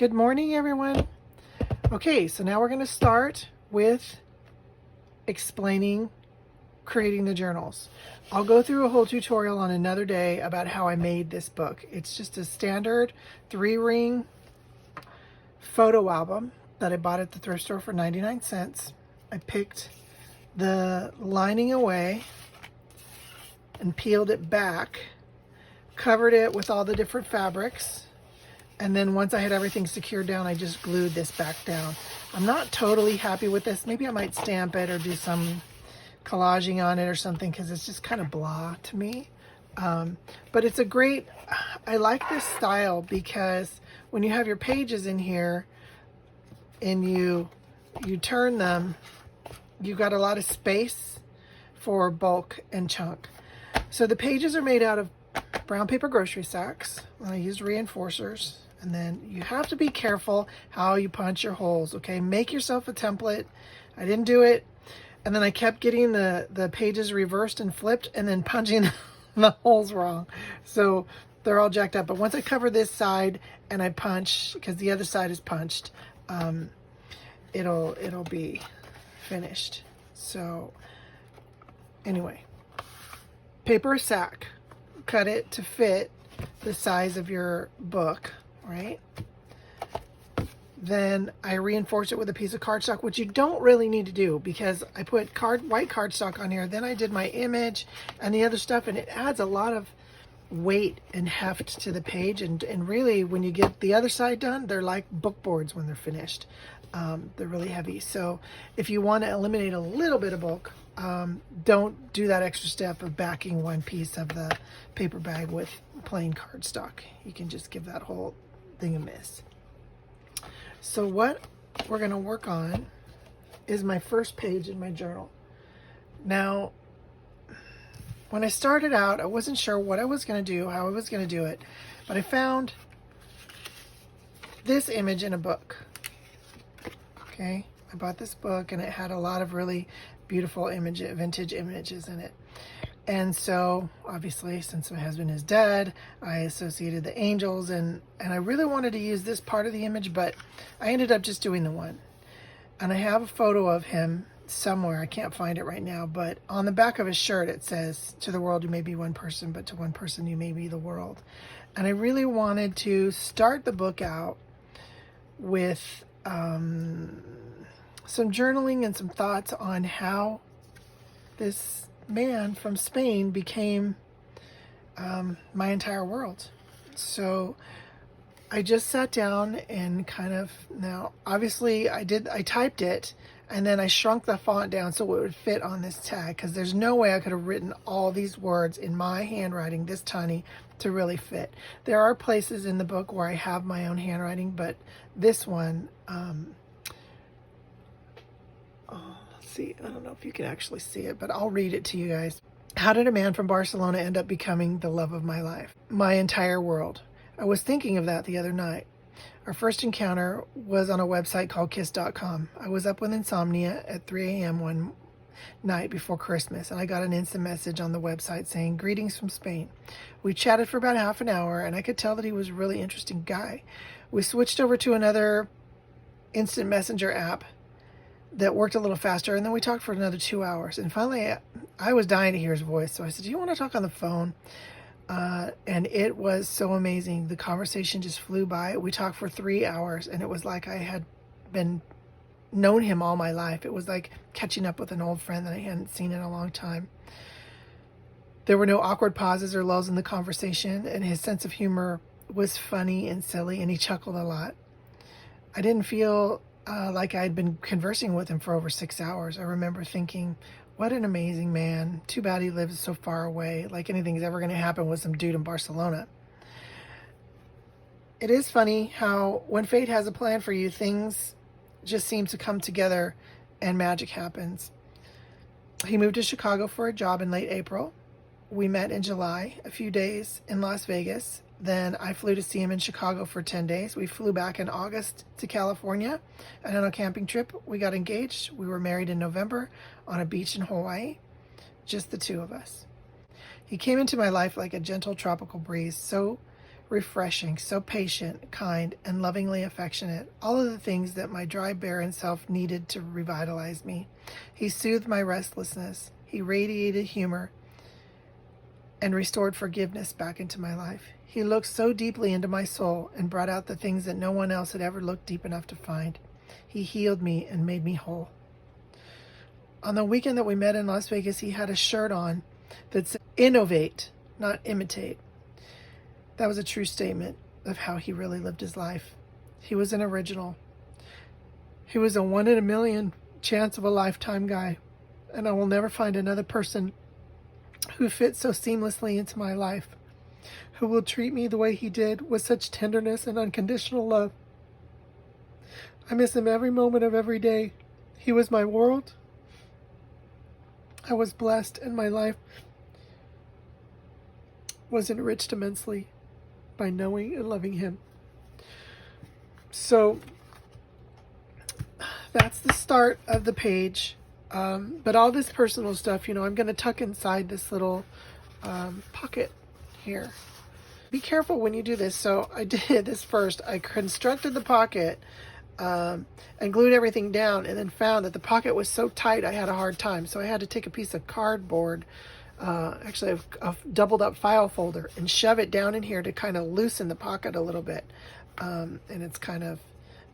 Good morning, everyone. Okay, so now we're going to start with explaining creating the journals. I'll go through a whole tutorial on another day about how I made this book. It's just a standard 3-ring photo album that I bought at the thrift store for 99 cents. I picked the lining away and peeled it back, covered it with all the different fabrics, and then once I had everything secured down, I just glued this back down. I'm not totally happy with this. Maybe I might stamp it or do some collaging on it or something because it's just kind of blah to me. But it's a great, I like this style because when you have your pages in here and you turn them, you've got a lot of space for bulk and chunk. So the pages are made out of brown paper grocery sacks. I used reinforcers. And then you have to be careful how you punch your holes, okay? Make yourself a template. I didn't do it. And then I kept getting the pages reversed and flipped and then punching the holes wrong. So they're all jacked up. But once I cover this side and I punch, because the other side is punched, it'll be finished. So anyway, paper sack. Cut it to fit the size of your book. Right? Then I reinforced it with a piece of cardstock, which you don't really need to do because I put white cardstock on here. Then I did my image and the other stuff, and it adds a lot of weight and heft to the page. And really, when you get the other side done, they're like book boards when they're finished. They're really heavy. So if you want to eliminate a little bit of bulk, don't do that extra step of backing one piece of the paper bag with plain cardstock. You can just give that whole thing a miss. So what we're going to work on is my first page in my journal. Now, when I started out, I wasn't sure what I was going to do, how I was going to do it, but I found this image in a book. Okay, I bought this book and it had a lot of really beautiful vintage images in it. And so obviously, since my husband is dead, I associated the angels and I really wanted to use this part of the image, but I ended up just doing the one. And I have a photo of him somewhere. I can't find it right now, but on the back of his shirt, it says, "To the world, you may be one person, but to one person, you may be the world." And I really wanted to start the book out with some journaling and some thoughts on how this man from Spain became my entire world. So I just sat down and now obviously I typed it and then I shrunk the font down so it would fit on this tag, because there's no way I could have written all these words in my handwriting this tiny to really fit. There are places in the book where I have my own handwriting, but this one, see, I don't know if you can actually see it, but I'll read it to you guys. How did a man from Barcelona end up becoming the love of my life? My entire world. I was thinking of that the other night. Our first encounter was on a website called kiss.com. I was up with insomnia at 3 a.m. one night before Christmas, and I got an instant message on the website saying, "Greetings from Spain." We chatted for about half an hour, and I could tell that he was a really interesting guy. We switched over to another instant messenger app that worked a little faster, and then we talked for another 2 hours. And finally, I was dying to hear his voice, so I said, "Do you want to talk on the phone?" And it was so amazing. The conversation just flew by. We talked for 3 hours, and it was like I had known him all my life. It was like catching up with an old friend that I hadn't seen in a long time. There were no awkward pauses or lulls in the conversation, and his sense of humor was funny and silly, and he chuckled a lot. I didn't feel like I'd been conversing with him for over 6 hours. I remember thinking, what an amazing man. Too bad he lives so far away, like anything's ever going to happen with some dude in Barcelona. It is funny how when fate has a plan for you, things just seem to come together and magic happens. He moved to Chicago for a job in late April. We met in July, a few days in Las Vegas. Then I flew to see him in Chicago for 10 days. We flew back in August to California and on a camping trip. We got engaged. We were married in November on a beach in Hawaii, just the two of us. He came into my life like a gentle tropical breeze, so refreshing, so patient, kind, and lovingly affectionate, all of the things that my dry, barren self needed to revitalize me. He soothed my restlessness. He radiated humor and restored forgiveness back into my life. He looked so deeply into my soul and brought out the things that no one else had ever looked deep enough to find. He healed me and made me whole. On the weekend that we met in Las Vegas, he had a shirt on that said, "Innovate, not imitate." That was a true statement of how he really lived his life. He was an original. He was a 1 in a million chance of a lifetime guy. And I will never find another person who fits so seamlessly into my life, who will treat me the way he did with such tenderness and unconditional love. I miss him every moment of every day. He was my world. I was blessed, and my life was enriched immensely by knowing and loving him. So that's the start of the page. But all this personal stuff, I'm going to tuck inside this little pocket here. Be careful when you do this. So I did this first. I constructed the pocket and glued everything down, and then found that the pocket was so tight I had a hard time. So I had to take a piece of cardboard, actually a doubled up file folder, and shove it down in here to kind of loosen the pocket a little bit. And it's kind of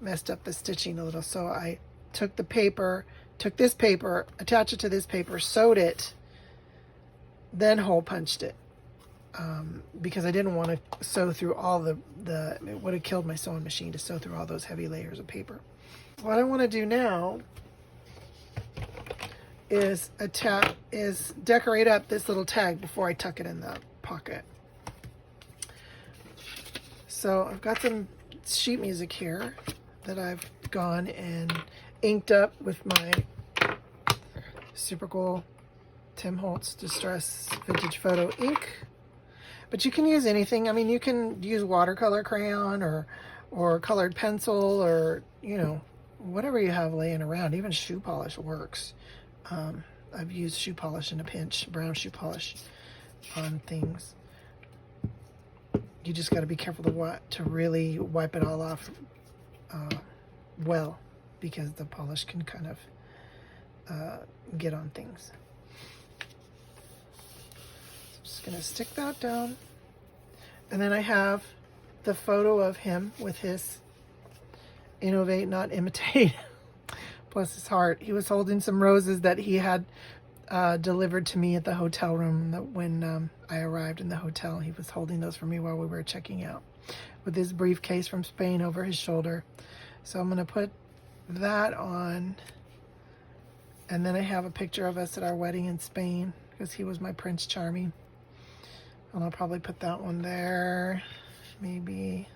messed up the stitching a little. So I took this paper, attached it to this paper, sewed it, then hole punched it. Because I didn't want to sew through all it would have killed my sewing machine to sew through all those heavy layers of paper. What I want to do now is decorate up this little tag before I tuck it in the pocket. So I've got some sheet music here that I've gone and inked up with my super cool Tim Holtz Distress Vintage Photo ink. But you can use anything. I mean, you can use watercolor crayon or colored pencil, or, whatever you have laying around. Even shoe polish works. I've used shoe polish in a pinch, brown shoe polish on things. You just got to be careful to really wipe it all off well, because the polish can kind of get on things. Just going to stick that down. And then I have the photo of him with his innovate, not imitate. Bless his heart. He was holding some roses that he had delivered to me at the hotel room when I arrived in the hotel. He was holding those for me while we were checking out, with his briefcase from Spain over his shoulder. So I'm going to put that on. And then I have a picture of us at our wedding in Spain, because he was my Prince Charming. And I'll probably put that one there. Maybe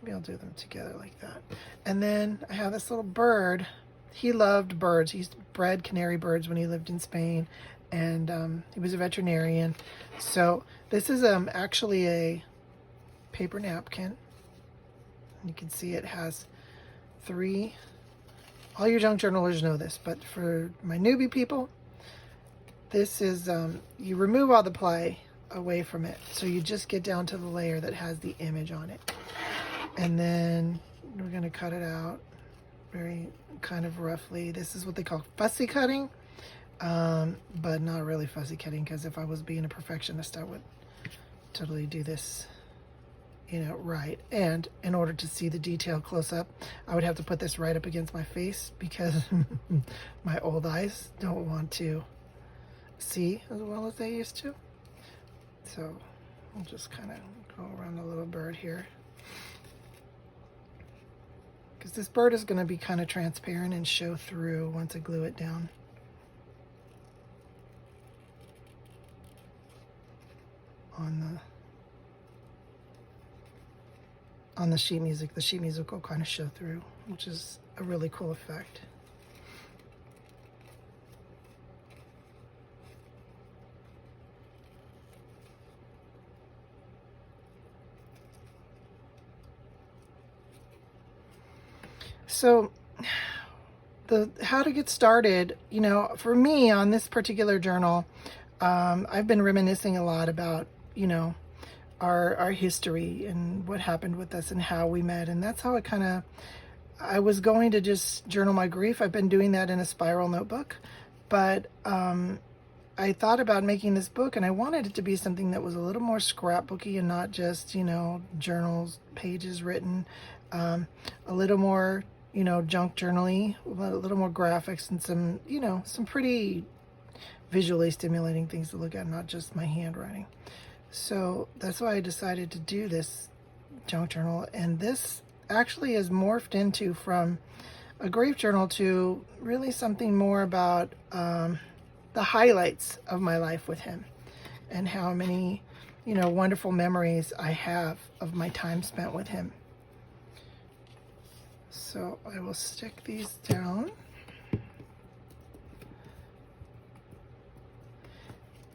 I'll do them together like that. And then I have this little bird. He loved birds. He bred canary birds when he lived in Spain. And he was a veterinarian. So this is actually a paper napkin. You can see it has 3. All your junk journalers know this, but for my newbie people, this is, you remove all the ply away from it. So you just get down to the layer that has the image on it. And then we're going to cut it out very kind of roughly. This is what they call fussy cutting, but not really fussy cutting, because if I was being a perfectionist, I would totally do this, right. And in order to see the detail close up, I would have to put this right up against my face, because my old eyes don't want to see as well as they used to. So I'll just kind of go around the little bird here, because this bird is going to be kind of transparent and show through once I glue it down. On the sheet music. The sheet music will kind of show through, which is a really cool effect. So how to get started, for me on this particular journal, I've been reminiscing a lot about, our history and what happened with us and how we met. And that's how I was going to just journal my grief. I've been doing that in a spiral notebook, but I thought about making this book, and I wanted it to be something that was a little more scrapbooky and not just, journals, pages written, a little more, junk journaly, a little more graphics and some pretty visually stimulating things to look at, not just my handwriting. So that's why I decided to do this junk journal. And this actually has morphed into from a grief journal to really something more about the highlights of my life with him and how many, wonderful memories I have of my time spent with him. So I will stick these down.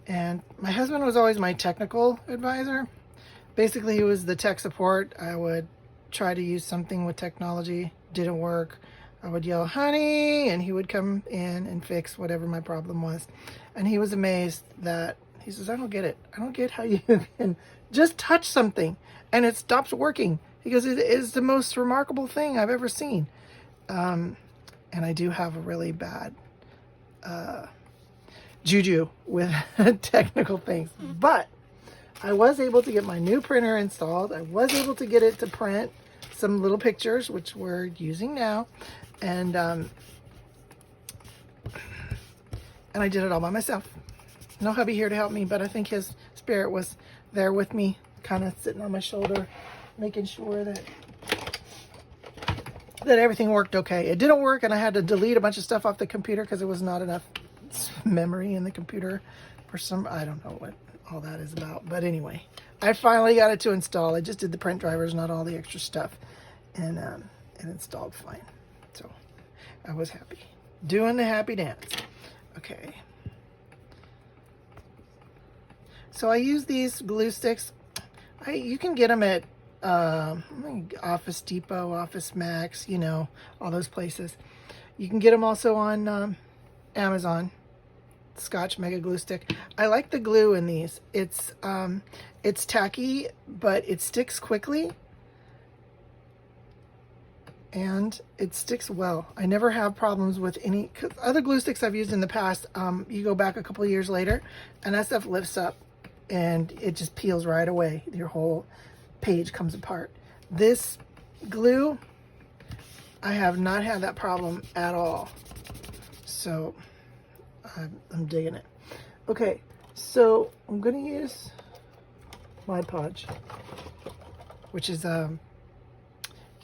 And my husband was always my technical advisor. Basically, he was the tech support. I would try to use something with technology, didn't work. I would yell, honey, and he would come in and fix whatever my problem was. And he was amazed that, he says, I don't get it. I don't get how you can just touch something and it stops working. He goes, it is the most remarkable thing I've ever seen. And I do have a really bad juju with technical things. But I was able to get my new printer installed. I was able to get it to print some little pictures, which we're using now. And I did it all by myself. No hubby here to help me, but I think his spirit was there with me, kind of sitting on my shoulder, making sure that everything worked okay. It didn't work, and I had to delete a bunch of stuff off the computer because there was not enough memory in the computer for I don't know what all that is about. But anyway, I finally got it to install. I just did the print drivers, not all the extra stuff, and it installed fine. So I was happy. Doing the happy dance. Okay. So I use these glue sticks. You can get them at Office Depot, Office Max, all those places. You can get them also on Amazon. Scotch Mega Glue Stick. I like the glue in these. It's tacky, but it sticks quickly. And it sticks well. I never have problems with any other glue sticks I've used in the past. You go back a couple of years later and that stuff lifts up and it just peels right away. Your whole page comes apart. This glue, I have not had that problem at all. So I'm digging it. Okay, so I'm going to use Mod Podge, which is you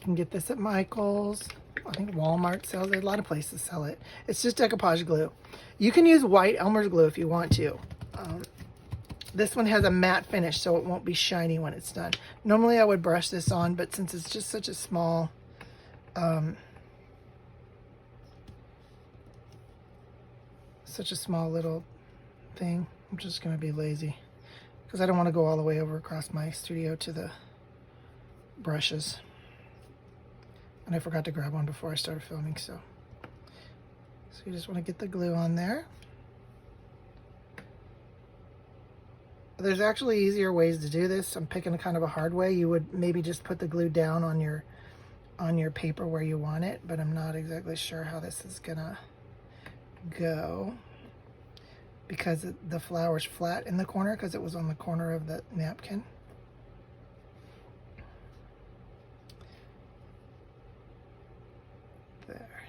can get this at Michael's. I think Walmart sells it. A lot of places sell it. It's just decoupage glue. You can use white Elmer's glue if you want to. This one has a matte finish, so it won't be shiny when it's done. Normally I would brush this on, but since it's just such a small little thing, I'm just going to be lazy because I don't want to go all the way over across my studio to the brushes. And I forgot to grab one before I started filming, so you just want to get the glue on there. There's actually easier ways to do this. I'm picking a kind of a hard way. You would maybe just put the glue down on your paper where you want it, but I'm not exactly sure how this is gonna go because the flower's flat in the corner because it was on the corner of the napkin. There.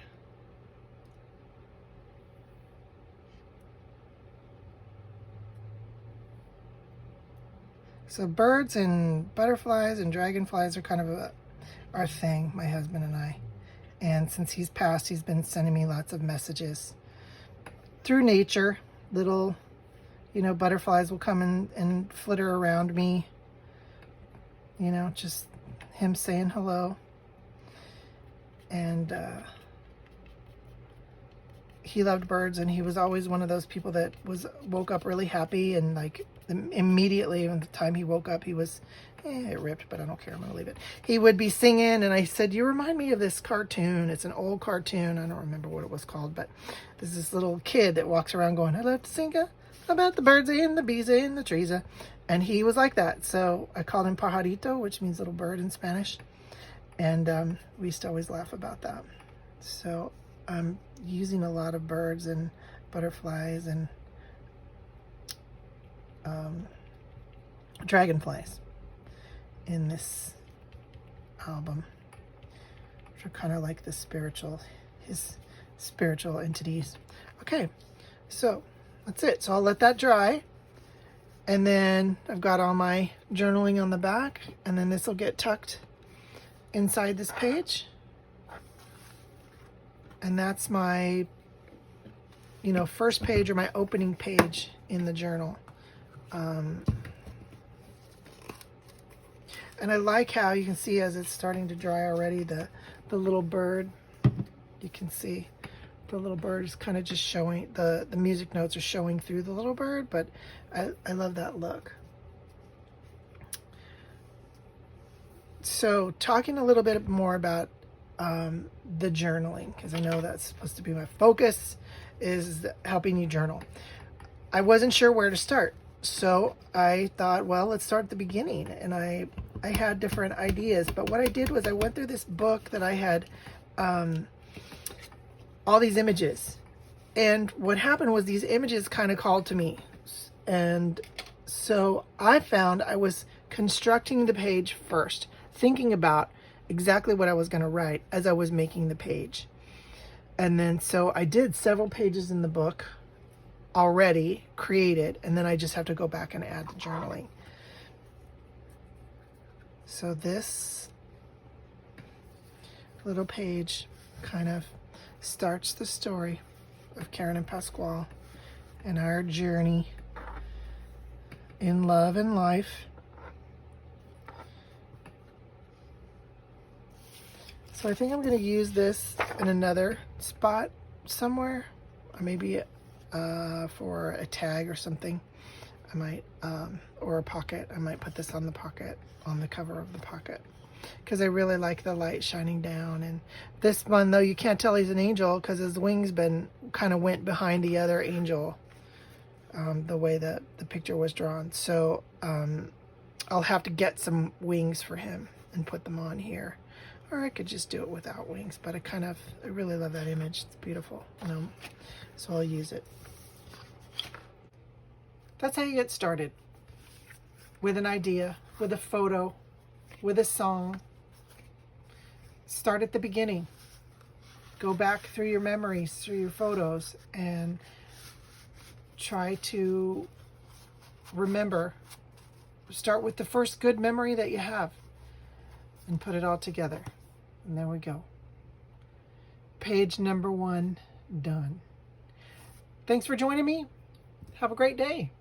So birds and butterflies and dragonflies are kind of our thing, my husband and I. And since he's passed, he's been sending me lots of messages through nature. Little, butterflies will come and flitter around me. Just him saying hello. And he loved birds, and he was always one of those people that woke up really happy, and like immediately from the time he woke up, he was it ripped, but I don't care, I'm gonna leave it. He would be singing, and I said, you remind me of this cartoon. It's an old cartoon, I don't remember what it was called, but there's this little kid that walks around going, I love to sing about the birds and the bees and the trees. And he was like that. So I called him Pajarito, which means little bird in Spanish. And we used to always laugh about that. So I'm using a lot of birds and butterflies and dragonflies in this album, which are kind of like his spiritual entities. Okay, so that's it. So I'll let that dry. And then I've got all my journaling on the back, and then this will get tucked inside this page. And that's my, first page or my opening page in the journal. And I like how you can see as it's starting to dry already, the little bird, you can see the little bird is kind of just showing, the music notes are showing through the little bird, but I love that look. So talking a little bit more about the journaling, because I know that's supposed to be my focus, is helping you journal. I wasn't sure where to start. So I thought, well, let's start at the beginning. And I had different ideas. But what I did was I went through this book that I had all these images. And what happened was these images kind of called to me. And so I found I was constructing the page first, thinking about exactly what I was going to write as I was making the page. And then so I did several pages in the book already created, and then I just have to go back and add the journaling. So this little page kind of starts the story of Karen and Pasquale and our journey in love and life. So I think I'm going to use this in another spot somewhere, or maybe for a tag or something. I might, or a pocket. I might put this on the pocket, on the cover of the pocket, because I really like the light shining down. And this one, though, you can't tell he's an angel because his wings kind of went behind the other angel, the way that the picture was drawn. So I'll have to get some wings for him and put them on here. Or I could just do it without wings, but I really love that image. It's beautiful. So I'll use it. That's how you get started. With an idea, with a photo, with a song. Start at the beginning. Go back through your memories, through your photos, and try to remember. Start with the first good memory that you have and put it all together. And there we go. Page number 1 done. Thanks for joining me. Have a great day.